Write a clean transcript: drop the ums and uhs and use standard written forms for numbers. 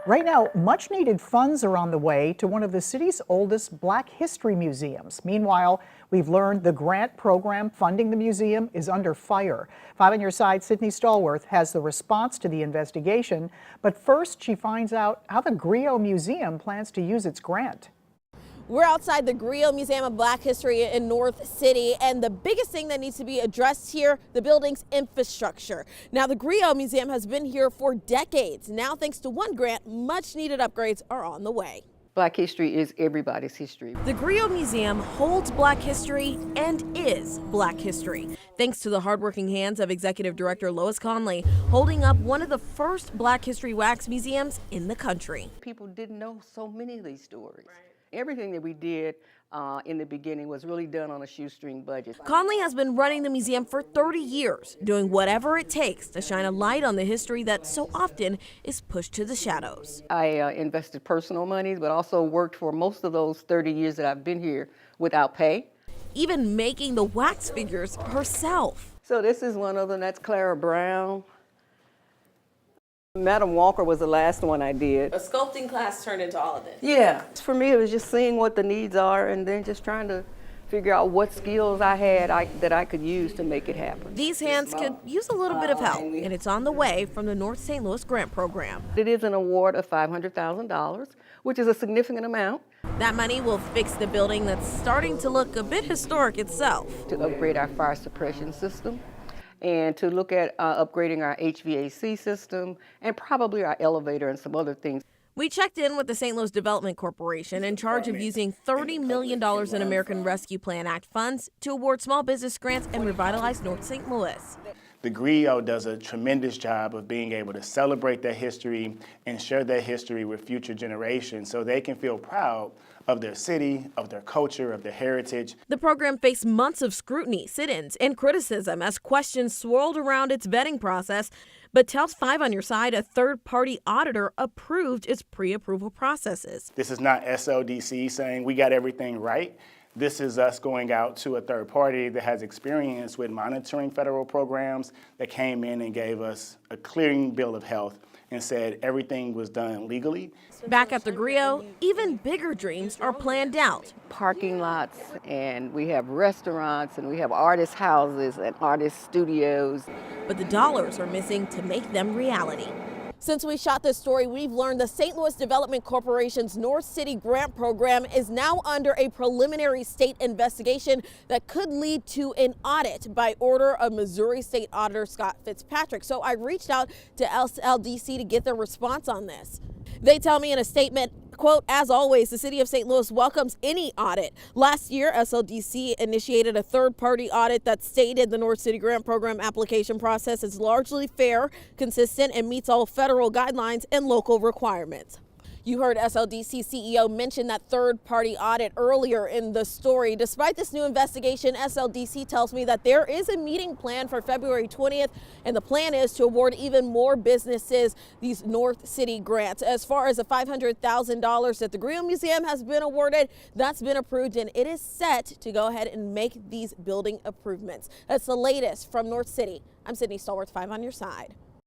Right now, much needed funds are on the way to one of the city's oldest Black history museums. Meanwhile, we've learned the grant program funding the museum is under fire. 5 on Your Side, Sydney Stallworth has the response to the investigation. But first, she finds out how the Griot Museum plans to use its grant. We're outside the Griot Museum of Black History in North City, and the biggest thing that needs to be addressed here, the building's infrastructure. Now, the Griot Museum has been here for decades. Now, thanks to one grant, much needed upgrades are on the way. Black history is everybody's history. The Griot Museum holds Black history and is Black history, thanks to the hardworking hands of Executive Director Lois Conley, holding up one of the first Black history wax museums in the country. People didn't know so many of these stories. Right. Everything that we did in the beginning was really done on a shoestring budget. Conley has been running the museum for 30 years, doing whatever it takes to shine a light on the history that so often is pushed to the shadows. I invested personal money, but also worked for most of those 30 years that I've been here without pay. Even making the wax figures herself. So this is one of them, that's Clara Brown. Madam Walker was the last one I did. A sculpting class turned into all of this. Yeah, for me it was just seeing what the needs are and then just trying to figure out what skills I had that I could use to make it happen. These hands could use a little bit of help, and it's on the way from the North St. Louis Grant Program. It is an award of $500,000, which is a significant amount. That money will fix the building that's starting to look a bit historic itself. To upgrade our fire suppression system, and to look at upgrading our HVAC system and probably our elevator and some other things. We checked in with the St. Louis Development Corporation in charge of using $30 million in American Rescue Plan Act funds to award small business grants and revitalize North St. Louis. The Griot does a tremendous job of being able to celebrate their history and share their history with future generations so they can feel proud of their city, of their culture, of their heritage. The program faced months of scrutiny, sit-ins, and criticism as questions swirled around its vetting process, but tells 5 on Your Side a third-party auditor approved its pre-approval processes. This is not SLDC saying we got everything right. This is us going out to a third party that has experience with monitoring federal programs that came in and gave us a clearing bill of health and said everything was done legally. Back at the Griot, even bigger dreams are planned out. Parking lots, and we have restaurants, and we have artist houses and artist studios. But the dollars are missing to make them reality. Since we shot this story, we've learned the St. Louis Development Corporation's North City Grant Program is now under a preliminary state investigation that could lead to an audit by order of Missouri State Auditor Scott Fitzpatrick. So I reached out to SLDC to get their response on this. They tell me in a statement, quote, "As always, the city of St. Louis welcomes any audit. Last year, SLDC initiated a third-party audit that stated the North City Grant Program application process is largely fair, consistent, and meets all federal guidelines and local requirements." You heard SLDC CEO mention that third-party audit earlier in the story. Despite this new investigation, SLDC tells me that there is a meeting planned for February 20th, and the plan is to award even more businesses these North City grants. As far as the $500,000 that the Griot Museum has been awarded, that's been approved, and it is set to go ahead and make these building improvements. That's the latest from North City. I'm Sydney Stallworth, 5 on Your Side.